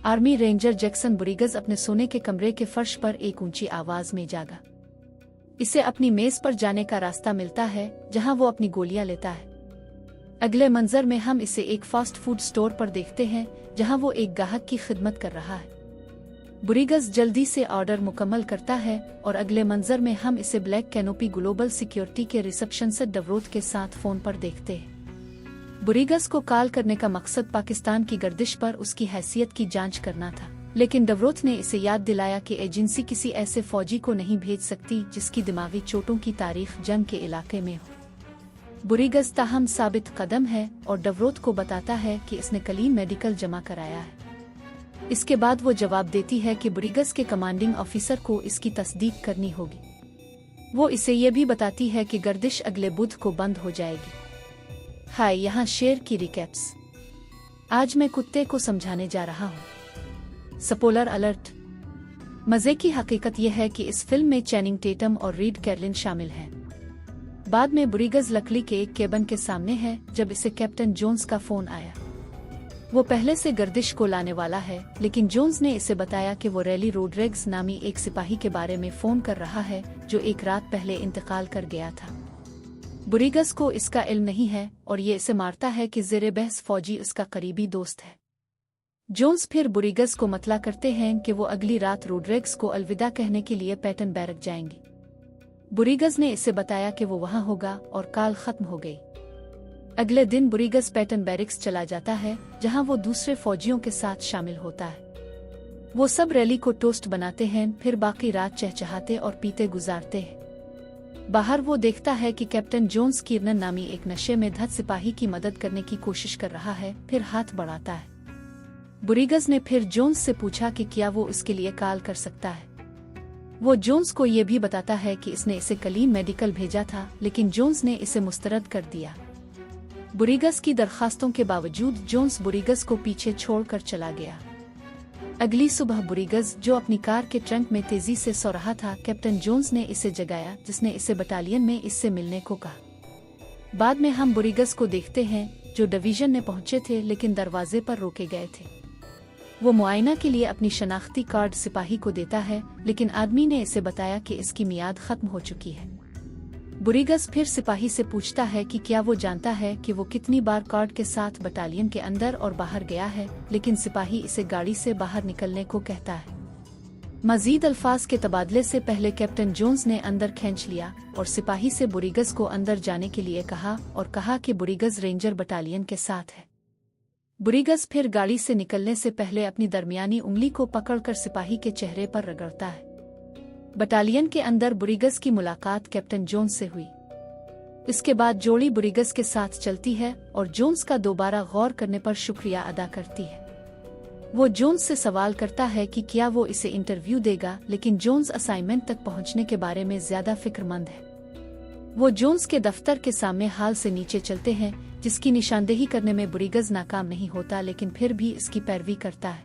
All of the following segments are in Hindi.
आर्मी रेंजर जैक्सन बुरिगस अपने सोने के कमरे के फर्श पर एक ऊंची आवाज में जागा। इसे अपनी मेज पर जाने का रास्ता मिलता है जहां वो अपनी गोलियां लेता है। अगले मंजर में हम इसे एक फास्ट फूड स्टोर पर देखते हैं जहां वो एक ग्राहक की खिदमत कर रहा है। बुरिगस जल्दी से ऑर्डर मुकम्मल करता है और अगले मंजर में हम इसे ब्लैक कैनोपी ग्लोबल सिक्योरिटी के रिसेप्शन से डवरोथ के साथ फोन पर देखते हैं। बुरिगस को कॉल करने का मकसद पाकिस्तान की गर्दिश पर उसकी हैसियत की जांच करना था, लेकिन डवरोथ ने इसे याद दिलाया कि एजेंसी किसी ऐसे फौजी को नहीं भेज सकती जिसकी दिमागी चोटों की तारीख जंग के इलाके में हो। बुरिगस ताहम साबित कदम है और डवरोथ को बताता है कि इसने कलीम मेडिकल जमा कराया है। इसके बाद वो जवाब देती है कि बुरिगस के कमांडिंग ऑफिसर को इसकी तस्दीक करनी होगी। वो इसे ये भी बताती है कि गर्दिश अगले बुध को बंद हो जाएगी। हाय, यहाँ शेर की रिकैप्स। आज मैं कुत्ते को समझाने जा रहा हूँ। Spoiler alert. मजे की हकीकत यह है कि इस फिल्म में चैनिंग टेटम और रीड कैरलिन शामिल हैं। बाद में बुरिगस लकड़ी के एक केबिन के सामने है जब इसे कैप्टन जोन्स का फोन आया। वो पहले से गर्दिश को लाने वाला है, लेकिन जोन्स ने इसे बताया कि वो रैली रोड्रिग्स नामी एक सिपाही के बारे में फोन कर रहा है जो एक रात पहले इंतकाल कर गया था। बुरिगस को इसका इल्म नहीं है और ये इसे मारता है कि ज़ेरे बहस फौजी उसका करीबी दोस्त है। जोन्स फिर बुरिगस को मतला करते हैं कि वो अगली रात रोड्रिग्स को अलविदा कहने के लिए पैटन बैरक जाएंगे। बुरिगस ने इसे बताया कि वो वहां होगा और कॉल खत्म हो गई। अगले दिन बुरिगस पैटन बैरिक्स चला जाता है जहां वो दूसरे फौजियों के साथ शामिल होता है। वो सब रैली को टोस्ट बनाते हैं, फिर बाकी रात चहचहाते और पीते गुजारते हैं। बाहर वो देखता है कि कैप्टन जोन्स कीर्नन नामी एक नशे में धत सिपाही की मदद करने की कोशिश कर रहा है, फिर हाथ बढ़ाता है। बुरिगस ने फिर जोन्स से पूछा कि क्या वो इसके लिए कॉल कर सकता है। वो जोन्स को ये भी बताता है कि इसने इसे कलीम मेडिकल भेजा था, लेकिन जोन्स ने इसे मुस्तरद कर दिया। बुरिगस की दरखास्तों के बावजूद जोन्स बुरिगस को पीछे छोड़कर चला गया। अगली सुबह बुरिगस, जो अपनी कार के ट्रंक में तेजी से सो रहा था, कैप्टन जोन्स ने इसे जगाया, जिसने इसे बटालियन में इससे मिलने को कहा। बाद में हम बुरिगस को देखते हैं जो डिवीजन में पहुंचे थे लेकिन दरवाजे पर रोके गए थे। वो मुआयना के लिए अपनी शनाख्ती कार्ड सिपाही को देता है, लेकिन आदमी ने इसे बताया कि इसकी मियाद खत्म हो चुकी है। बुरिगस फिर सिपाही से पूछता है कि क्या वो जानता है कि वो कितनी बार कार्ड के साथ बटालियन के अंदर और बाहर गया है, लेकिन सिपाही इसे गाड़ी से बाहर निकलने को कहता है। मजीद अल्फाज के तबादले से पहले कैप्टन जोन्स ने अंदर खींच लिया और सिपाही से बुरिगस को अंदर जाने के लिए कहा और कहा कि बुरिगस रेंजर बटालियन के साथ है। बुरिगस फिर गाड़ी से निकलने से पहले अपनी दरमियानी उंगली को पकड़कर सिपाही के चेहरे पर रगड़ता है। बटालियन के अंदर बुरिगस की मुलाकात कैप्टन जोन्स से हुई। इसके बाद जोड़ी बुरिगस के साथ चलती है और जोन्स का दोबारा गौर करने पर शुक्रिया अदा करती है। वो जोन्स से सवाल करता है कि क्या वो इसे इंटरव्यू देगा, लेकिन जोन्स असाइनमेंट तक पहुंचने के बारे में ज्यादा फिक्रमंद है। वो जोन्स के दफ्तर के सामने हाल से नीचे चलते हैं, जिसकी निशानदेही करने में बुरिगस नाकाम नहीं होता, लेकिन फिर भी इसकी पैरवी करता है।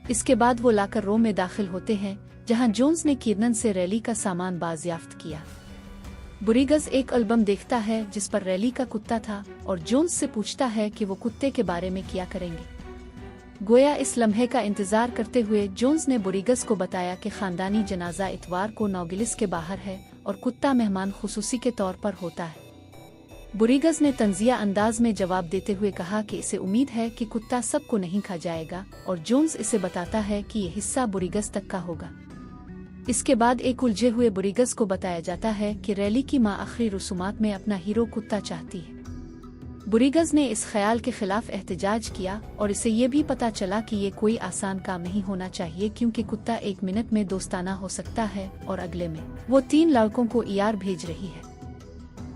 इसके बाद वो लाकर रूम में दाखिल होते हैं जहां जोन्स ने कीर्नन से रैली का सामान बाजियाफ्त किया। बुरिगस एक एल्बम देखता है जिस पर रैली का कुत्ता था और जोन्स से पूछता है कि वो कुत्ते के बारे में क्या करेंगे। गोया इस लम्हे का इंतजार करते हुए जोन्स ने बुरिगस को बताया कि खानदानी जनाजा इतवार को नौगिलिस के बाहर है और कुत्ता मेहमान खुसूसी के तौर पर होता है। बुरिगस ने तंजिया अंदाज में जवाब देते हुए कहा कि इसे उम्मीद है कि कुत्ता सबको नहीं खा जाएगा, और जोन्स इसे बताता है कि यह हिस्सा बुरिगस तक का होगा। इसके बाद एक उलझे हुए बुरिगस को बताया जाता है कि रैली की मां आखिरी रसूमात में अपना हीरो कुत्ता चाहती है। बुरिगस ने इस ख्याल के खिलाफ एहतजाज किया और इसे ये भी पता चला कि ये कोई आसान काम नहीं होना चाहिए, क्योंकि कुत्ता 1 मिनट में दोस्ताना हो सकता है और अगले में वो 3 लड़कों को ईआर भेज रही है।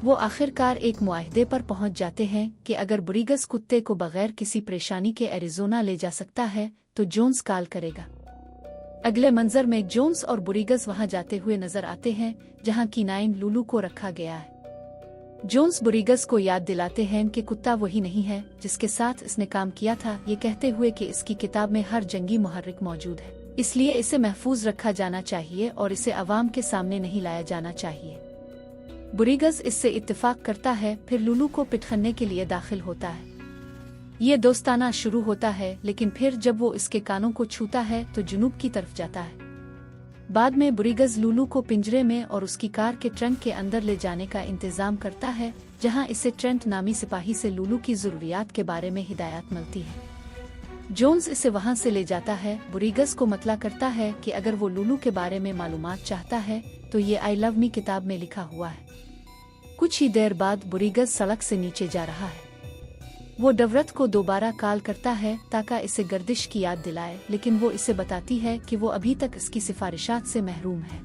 वो आखिरकार एक मुआहदे पर पहुंच जाते हैं कि अगर बुरिगस कुत्ते को बगैर किसी परेशानी के एरिजोना ले जा सकता है तो जोन्स कॉल करेगा। अगले मंजर में जोन्स और बुरिगस वहां जाते हुए नजर आते हैं जहां कीनाइन लूलू को रखा गया है। जोन्स बुरिगस को याद दिलाते हैं कि कुत्ता वही नहीं है जिसके साथ इसने काम किया था, ये कहते हुए कि इसकी किताब में हर जंगी मुहर्रिक मौजूद है, इसलिए इसे महफूज रखा जाना चाहिए और इसे अवाम के सामने नहीं लाया जाना चाहिए। बुरिगस इससे इत्तेफाक करता है, फिर लूलू को पिटखने के लिए दाखिल होता है। ये दोस्ताना शुरू होता है, लेकिन फिर जब वो इसके कानों को छूता है तो जुनूब की तरफ जाता है। बाद में बुरीगज लूलू को पिंजरे में और उसकी कार के ट्रंक के अंदर ले जाने का इंतजाम करता है, जहां इसे ट्रेंट नामी सिपाही से लूलू की जरूरियात के बारे में हिदायत मिलती है। जोन्स इसे वहां से ले जाता है। बुरीगज को मतला करता है कि अगर वो लूलू के बारे में मालूमात चाहता है तो ये आई लव मी किताब में लिखा हुआ है। कुछ ही देर बाद बुरीगज सड़क से नीचे जा रहा है। वो डवरत को दोबारा कॉल करता है ताकि इसे गर्दिश की याद दिलाए, लेकिन वो इसे बताती है कि वो अभी तक इसकी सिफारिशात से महरूम है।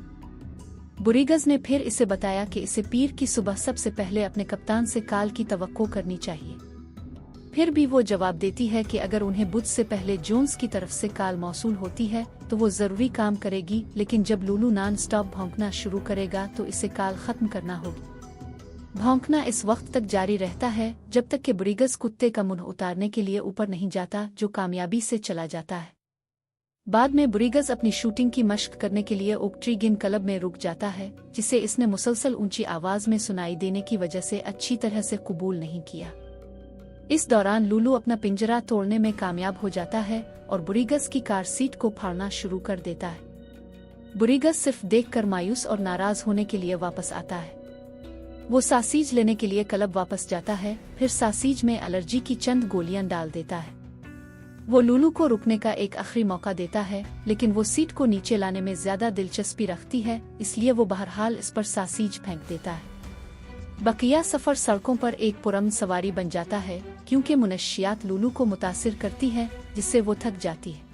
बुरीगज ने फिर इसे बताया कि इसे पीर की सुबह सबसे पहले अपने कप्तान से कॉल की तवक्को करनी चाहिए। फिर भी वो जवाब देती है कि अगर उन्हें बुध से पहले जोन्स की तरफ से कॉल मौसूल होती है तो वो जरूरी काम करेगी, लेकिन जब लूलू नॉन स्टॉप भौंकना शुरू करेगा तो इसे कॉल खत्म करना होगी। भौंकना इस वक्त तक जारी रहता है जब तक कि बुरीगज कुत्ते का मुंह उतारने के लिए ऊपर नहीं जाता, जो कामयाबी से चला जाता है। बाद में बुरीगज अपनी शूटिंग की मश्क करने के लिए ओक ट्री गिन क्लब में रुक जाता है, जिसे इसने मुसलसल ऊंची आवाज में सुनाई देने की वजह से अच्छी तरह से कबूल नहीं किया। इस दौरान लूलू अपना पिंजरा तोड़ने में कामयाब हो जाता है और बुरीगज की कार सीट को फाड़ना शुरू कर देता है। बुरीगज सिर्फ देखकर मायूस और नाराज होने के लिए वापस आता है। वो सासीज लेने के लिए क्लब वापस जाता है, फिर सासीज में एलर्जी की चंद गोलियां डाल देता है। वो लूलू को रुकने का एक आखिरी मौका देता है, लेकिन वो सीट को नीचे लाने में ज्यादा दिलचस्पी रखती है, इसलिए वो बहरहाल इस पर सासीज फेंक देता है। बकिया सफर सड़कों पर एक पुरअमन सवारी बन जाता है, क्योंकि मुनशियात लूलू को मुतासिर करती है, जिससे वो थक जाती है।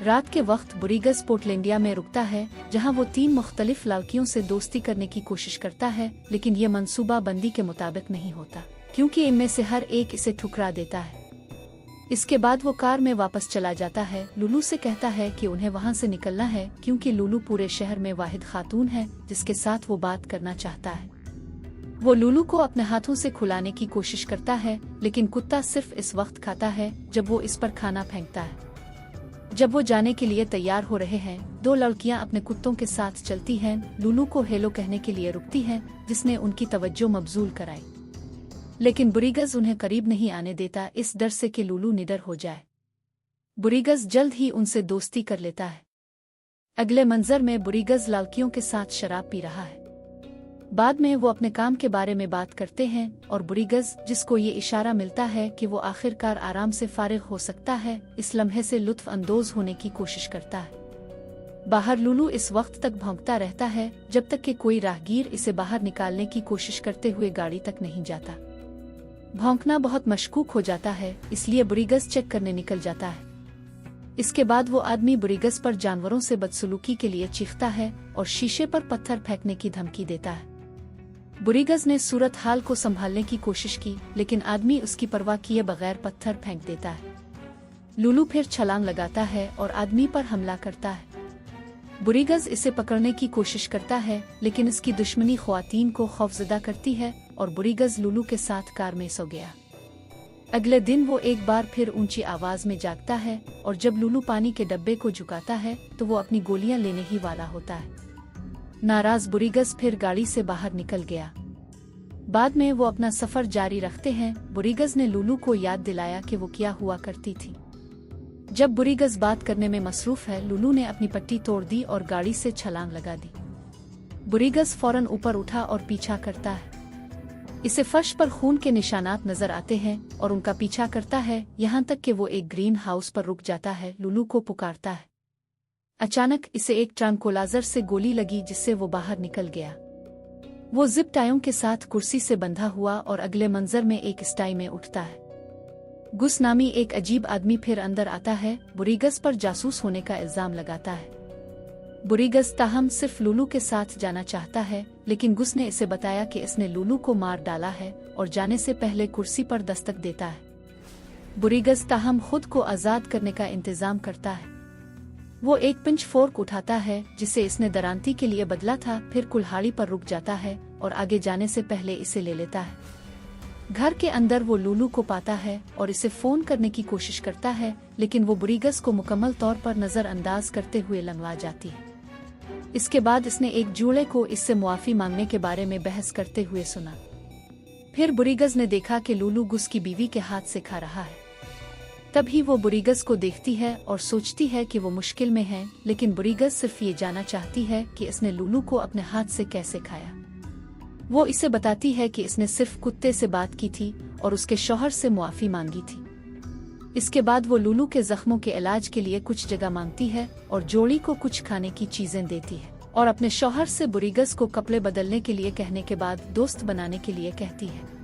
रात के वक्त बुरीगज पोर्टलैंडिया में रुकता है, जहां वो 3 मुख्तलिफ लड़कियों से दोस्ती करने की कोशिश करता है, लेकिन ये मंसूबा बंदी के मुताबिक नहीं होता, क्योंकि इनमें से हर एक इसे ठुकरा देता है। इसके बाद वो कार में वापस चला जाता है। लूलू से कहता है कि उन्हें वहां से निकलना है, क्योंकि लूलू पूरे शहर में वाहिद खातून है जिसके साथ वो बात करना चाहता है। वो लूलू को अपने हाथों से खुलाने की कोशिश करता है, लेकिन कुत्ता सिर्फ इस वक्त खाता है जब वो इस पर खाना फेंकता है। जब वो जाने के लिए तैयार हो रहे हैं, 2 लड़कियां अपने कुत्तों के साथ चलती हैं। लूलू को हेलो कहने के लिए रुकती हैं, जिसने उनकी तवज्जो मबजूल कराई, लेकिन बुरीगज उन्हें करीब नहीं आने देता, इस डर से कि लूलू निडर हो जाए। बुरीगज जल्द ही उनसे दोस्ती कर लेता है। अगले मंजर में बुरीगज लड़कियों के साथ शराब पी रहा है। बाद में वो अपने काम के बारे में बात करते हैं और बुरीगज, जिसको ये इशारा मिलता है कि वो आखिरकार आराम से फारिग हो सकता है, इस लम्हे से लुत्फ अंदोज होने की कोशिश करता है। बाहर लूलू इस वक्त तक भौंकता रहता है जब तक कि कोई राहगीर इसे बाहर निकालने की कोशिश करते हुए गाड़ी तक नहीं जाता। भौंकना बहुत मशकूक हो जाता है, इसलिए बुरीगज चेक करने निकल जाता है। इसके बाद वो आदमी बुरीगज पर जानवरों से बदसलूकी के लिए चीखता है और शीशे पर पत्थर फेंकने की धमकी देता है। बुरीगज ने सूरत हाल को संभालने की कोशिश की, लेकिन आदमी उसकी परवाह किए बगैर पत्थर फेंक देता है। लूलू फिर छलांग लगाता है और आदमी पर हमला करता है। बुरीगज इसे पकड़ने की कोशिश करता है, लेकिन इसकी दुश्मनी ख्वातीन को खौफजदा करती है और बुरीगज लूलू के साथ कार में सो गया। अगले दिन वो एक बार फिर ऊंची आवाज में जागता है और जब लूलू पानी के डब्बे को झुकाता है तो वो अपनी गोलियां लेने ही वाला होता है। नाराज बुरीगज फिर गाड़ी से बाहर निकल गया। बाद में वो अपना सफर जारी रखते हैं। बुरीगज ने लूलू को याद दिलाया कि वो क्या हुआ करती थी। जब बुरीगज बात करने में मसरूफ है, लूलू ने अपनी पट्टी तोड़ दी और गाड़ी से छलांग लगा दी। बुरीगज फौरन ऊपर उठा और पीछा करता है। इसे फर्श पर खून के निशानात नजर आते हैं और उनका पीछा करता है, यहाँ तक कि वो एक ग्रीन हाउस पर रुक जाता है। लूलू को पुकारता है। अचानक इसे एक ट्रांकुलाइजर से गोली लगी, जिससे वो बाहर निकल गया। वो जिप टाइयों के साथ कुर्सी से बंधा हुआ और अगले मंजर में एक स्टाई में उठता है। गुस नामी एक अजीब आदमी फिर अंदर आता है, बुरीगज पर जासूस होने का इल्जाम लगाता है। बुरीगज ताहम सिर्फ लूलू के साथ जाना चाहता है, लेकिन गुस ने इसे बताया कि इसने लूलू को मार डाला है और जाने से पहले कुर्सी पर दस्तक देता है। बुरीगज ताहम खुद को आजाद करने का इंतजाम करता है। वो एक पिंच फोर्क उठाता है जिसे इसने दरांती के लिए बदला था, फिर कुल्हाड़ी पर रुक जाता है और आगे जाने से पहले इसे ले लेता है। घर के अंदर वो लूलू को पाता है और इसे फोन करने की कोशिश करता है, लेकिन वो बुरीगज को मुकम्मल तौर पर नजरअंदाज करते हुए लंगड़ा जाती है। इसके बाद इसने एक जूड़े को इससे मुआफी मांगने के बारे में बहस करते हुए सुना। फिर बुरीगज ने देखा कि लूलू गुस की बीवी के हाथ से खा रहा है। तभी वो बुरीगस को देखती है और सोचती है कि वो मुश्किल में है, लेकिन बुरीगस सिर्फ ये जानना चाहती है कि इसने लूलू को अपने हाथ से कैसे खाया। वो इसे बताती है कि इसने सिर्फ कुत्ते से बात की थी और उसके शौहर से मुआफी मांगी थी। इसके बाद वो लूलू के जख्मों के इलाज के लिए कुछ जगह मांगती है और जोड़ी को कुछ खाने की चीजें देती है और अपने शौहर से बुरीगस को कपड़े बदलने के लिए कहने के बाद दोस्त बनाने के लिए कहती है।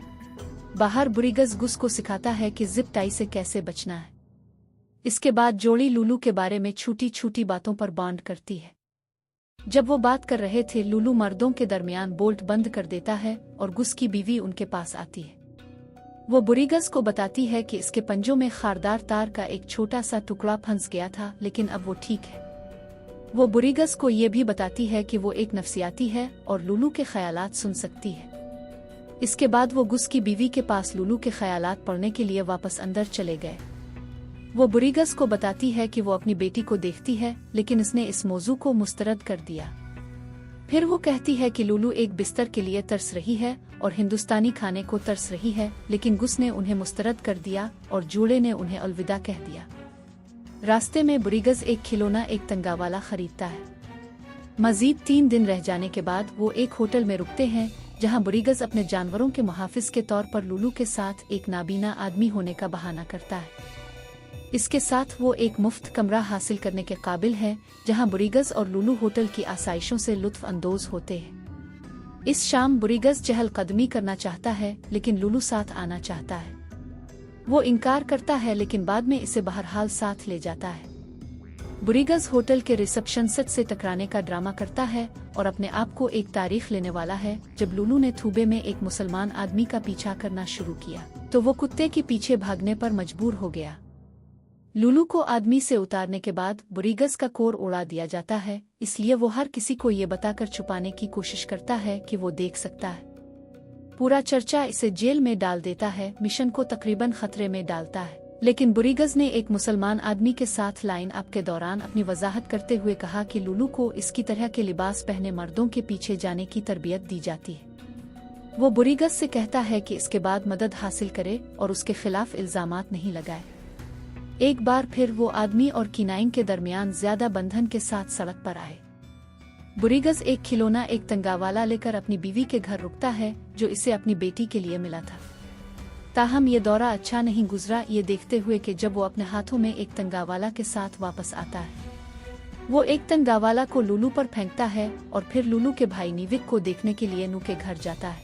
बाहर बुरीगस गुस को सिखाता है कि जिप टाई से कैसे बचना है। इसके बाद जोड़ी लूलू के बारे में छोटी छोटी बातों पर बॉन्ड करती है। जब वो बात कर रहे थे, लूलू मर्दों के दरमियान बोल्ट बंद कर देता है और गुस की बीवी उनके पास आती है। वो बुरीगस को बताती है कि इसके पंजों में खारदार तार का एक छोटा सा टुकड़ा फंस गया था, लेकिन अब वो ठीक है। वो बुरीगस को ये भी बताती है कि वो एक नफ्सियाती है और लूलू के ख्यालात सुन सकती है। इसके बाद वो गुस की बीवी के पास लूलू के ख्यालात पढ़ने के लिए वापस अंदर चले गए। वो बुरीगस को बताती है कि वो अपनी बेटी को देखती है, लेकिन इसने इस मौजू को मुस्तरद कर दिया। फिर वो कहती है कि लूलू एक बिस्तर के लिए तरस रही है और हिंदुस्तानी खाने को तरस रही है, लेकिन गुस ने उन्हें मुस्तरद कर दिया और जूड़े ने उन्हें अलविदा कह दिया। रास्ते में बुरीगस एक खिलौना एक तंगावाला खरीदता है। मजीद 3 दिन रह जाने के बाद वो एक होटल में रुकते हैं, जहां बुरीगस अपने जानवरों के मुहाफिज के तौर पर लूलू के साथ एक नाबीना आदमी होने का बहाना करता है। इसके साथ वो एक मुफ्त कमरा हासिल करने के काबिल है, जहां बुरीगस और लूलू होटल की आसाइशों से लुत्फ अंदोज होते हैं। इस शाम बुरीगस चहलकदमी करना चाहता है, लेकिन लूलू साथ आना चाहता है। वो इनकार करता है, लेकिन बाद में इसे बहरहाल साथ ले जाता है। बुरीगस होटल के रिसेप्शनिस्ट से टकराने का ड्रामा करता है और अपने आप को एक तारीख लेने वाला है। जब लूलू ने थूबे में एक मुसलमान आदमी का पीछा करना शुरू किया, तो वो कुत्ते के पीछे भागने पर मजबूर हो गया। लूलू को आदमी से उतारने के बाद बुरीगस का कोर उड़ा दिया जाता है, इसलिए वो हर किसी को ये बताकर छुपाने की कोशिश करता है कि वो देख सकता है। पूरा चर्चा इसे जेल में डाल देता है, मिशन को तकरीबन खतरे में डालता है। लेकिन बुरीगस ने एक मुसलमान आदमी के साथ लाइन अप के दौरान अपनी वजाहत करते हुए कहा कि लूलू को इसकी तरह के लिबास पहने मर्दों के पीछे जाने की तरबियत दी जाती है। वो बुरीगस से कहता है कि इसके बाद मदद हासिल करे और उसके खिलाफ इल्जामात नहीं लगाए। एक बार फिर वो आदमी और किनाइन के दरमियान ज्यादा बंधन के साथ सड़क पर आए। बुरीगस एक खिलौना एक तंगावाला लेकर अपनी बीवी के घर रुकता है, जो इसे अपनी बेटी के लिए मिला था। ताहम ये दौरा अच्छा नहीं गुजरा, ये देखते हुए कि जब वो अपने हाथों में एक तंगावाला के साथ वापस आता है, वो एक तंगावाला को लूलू पर फेंकता है और फिर लूलू के भाई निविक को देखने के लिए नू के घर जाता है।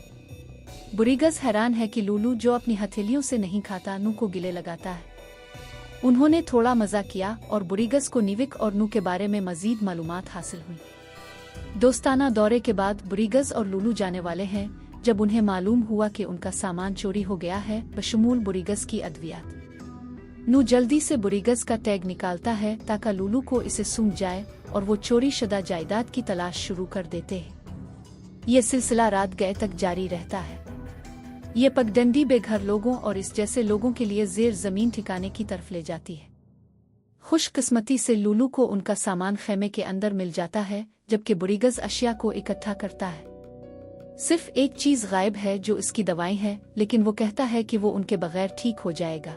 बुरीगस हैरान है कि लूलू, जो अपनी हथेलियों से नहीं खाता, नू को गिले लगाता है। उन्होंने थोड़ा मजा किया और बुरीगस को निविक और नू के बारे में मजीद मालूमात हासिल हुई। दोस्ताना दौरे के बाद बुरीगस और लूलू जाने वाले हैं, जब उन्हें मालूम हुआ कि उनका सामान चोरी हो गया है, बशमूल बुरीगस की अद्वियात। नू जल्दी से बुरीगस का टैग निकालता है ताकि लूलू को इसे सूंघ जाए और वो चोरी शुदा जायदाद की तलाश शुरू कर देते हैं। ये सिलसिला रात गए तक जारी रहता है। ये पगडंडी बेघर लोगों और इस जैसे लोगों के लिए जेर जमीन ठिकाने की तरफ ले जाती है। खुशकिस्मती से लूलू को उनका सामान खेमे के अंदर मिल जाता है, जबकि बुरीगस अशिया को इकट्ठा करता है। सिर्फ एक चीज गायब है, जो इसकी दवाई है, लेकिन वो कहता है कि वो उनके बगैर ठीक हो जाएगा।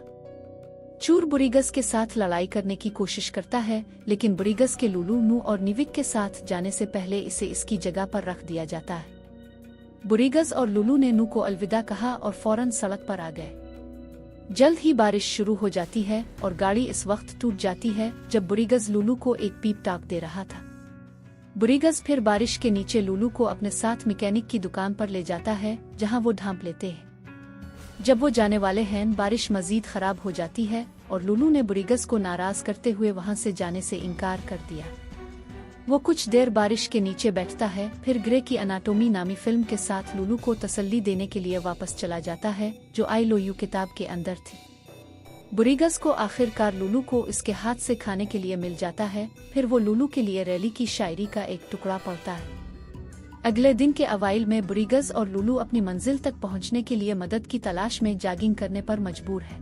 चूर बुरीगस के साथ लड़ाई करने की कोशिश करता है, लेकिन बुरीगस के लूलू, नू और निविक के साथ जाने से पहले इसे इसकी जगह पर रख दिया जाता है। बुरीगस और लूलू ने नू को अलविदा कहा और फौरन सड़क पर आ गए। जल्द ही बारिश शुरू हो जाती है और गाड़ी इस वक्त टूट जाती है जब बुरीगस लूलू को एक पीप टाक दे रहा था। बुरीगस फिर बारिश के नीचे लूलू को अपने साथ मैकेनिक की दुकान पर ले जाता है, जहां वो ढांप लेते हैं। जब वो जाने वाले हैं, बारिश मजीद खराब हो जाती है और लूलू ने बुरीगस को नाराज करते हुए वहां से जाने से इनकार कर दिया। वो कुछ देर बारिश के नीचे बैठता है, फिर ग्रे की अनाटोमी नामी फिल्म के साथ लूलू को तसल्ली देने के लिए वापस चला जाता है, जो आई लो यू किताब के अंदर थी। बुरीगस को आखिरकार लूलू को इसके हाथ से खाने के लिए मिल जाता है। फिर वो लूलू के लिए रैली की शायरी का एक टुकड़ा पढ़ता है। अगले दिन के अवाइल में बुरीगस और लूलू अपनी मंजिल तक पहुंचने के लिए मदद की तलाश में जॉगिंग करने पर मजबूर है।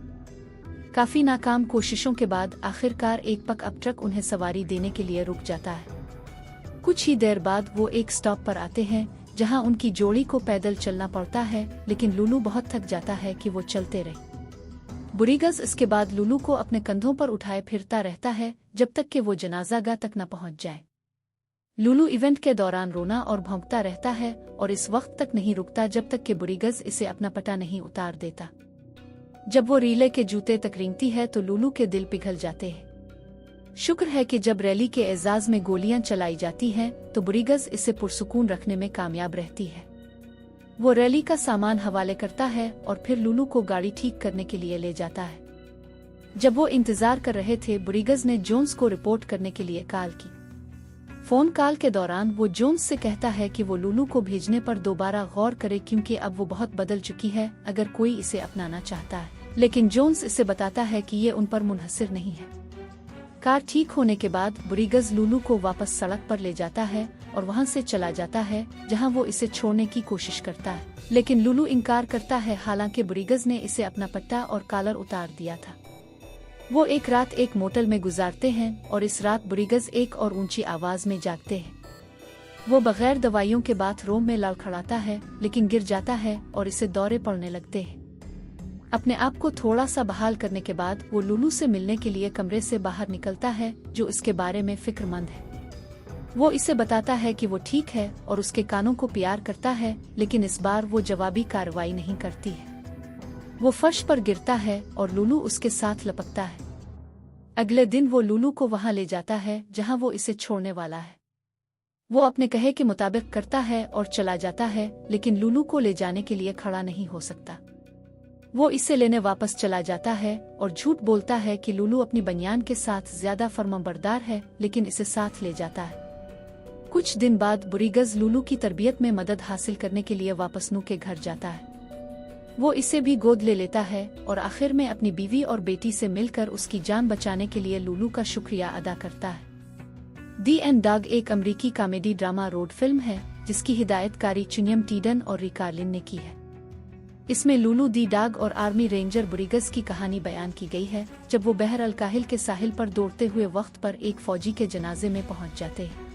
काफी नाकाम कोशिशों के बाद आखिरकार एक पिकअप ट्रक उन्हें सवारी देने के लिए रुक जाता है। कुछ ही देर बाद वो एक स्टॉप पर आते हैं, जहां उनकी जोड़ी को पैदल चलना पड़ता है, लेकिन लूलू बहुत थक जाता है कि वो चलते रहे। बुरीगज इसके बाद लूलू को अपने कंधों पर उठाए फिरता रहता है जब तक कि वो जनाजागाह तक न पहुंच जाए। लूलू इवेंट के दौरान रोना और भौंकता रहता है और इस वक्त तक नहीं रुकता जब तक कि बुरीगज इसे अपना पटा नहीं उतार देता। जब वो रीले के जूते तक रेंगती है तो लूलू के दिल पिघल जाते हैं। शुक्र है कि जब रैली के एजाज में गोलियां चलाई जाती हैं तो बुरीगज इसे पुरसुकून रखने में कामयाब रहती है। वो रैली का सामान हवाले करता है और फिर लूलू को गाड़ी ठीक करने के लिए ले जाता है। जब वो इंतजार कर रहे थे, बुरीगज ने जोन्स को रिपोर्ट करने के लिए कॉल की। फोन कॉल के दौरान वो जोन्स से कहता है कि वो लूलू को भेजने पर दोबारा गौर करे क्योंकि अब वो बहुत बदल चुकी है अगर कोई इसे अपनाना चाहता है। लेकिन जोन्स इसे बताता है कि ये उन पर मुनहसिर नहीं है। कार ठीक होने के बाद बुरीगज लूलू को वापस सड़क पर ले जाता है और वहां से चला जाता है जहां वो इसे छोड़ने की कोशिश करता है, लेकिन लूलू इनकार करता है। हालांकि बुरीगज ने इसे अपना पट्टा और कॉलर उतार दिया था। वो एक रात एक मोटल में गुजारते हैं और इस रात बुरीगज एक और ऊंची आवाज में जागते हैं। वो बगैर दवाइयों के बाथरूम में लड़खड़ाता है लेकिन गिर जाता है और इसे दौरे पड़ने लगते हैं। अपने आप को थोड़ा सा बहाल करने के बाद वो लूलू से मिलने के लिए कमरे से बाहर निकलता है जो इसके बारे में फिक्रमंद है। वो इसे बताता है कि वो ठीक है और उसके कानों को प्यार करता है, लेकिन इस बार वो जवाबी कार्रवाई नहीं करती है। वो फर्श पर गिरता है और लूलू उसके साथ लपकता है। अगले दिन वो लूलू को वहां ले जाता है जहां वो इसे छोड़ने वाला है। वो अपने कहे के मुताबिक करता है और चला जाता है, लेकिन लूलू को ले जाने के लिए खड़ा नहीं हो सकता। वो इसे लेने वापस चला जाता है और झूठ बोलता है कि लूलू अपनी बनियान के साथ ज्यादा फर्माबरदार है, लेकिन इसे साथ ले जाता है। कुछ दिन बाद बुरीगज लूलू की तरबियत में मदद हासिल करने के लिए वापस नू के घर जाता है। वो इसे भी गोद ले लेता है और आखिर में अपनी बीवी और बेटी से मिलकर उसकी जान बचाने के लिए लूलू का शुक्रिया अदा करता है। दी एंड डॉग एक अमेरिकी कॉमेडी ड्रामा रोड फिल्म है जिसकी हिदायतकारी चिनियम टीडन और रिकार्लिन ने की है। इसमें लूलू दी डॉग और आर्मी रेंजर बुरीगज की कहानी बयान की गई है जब वो बहर अल काहिल के साहिल पर दौड़ते हुए वक्त पर एक फौजी के जनाजे में पहुंच जाते हैं।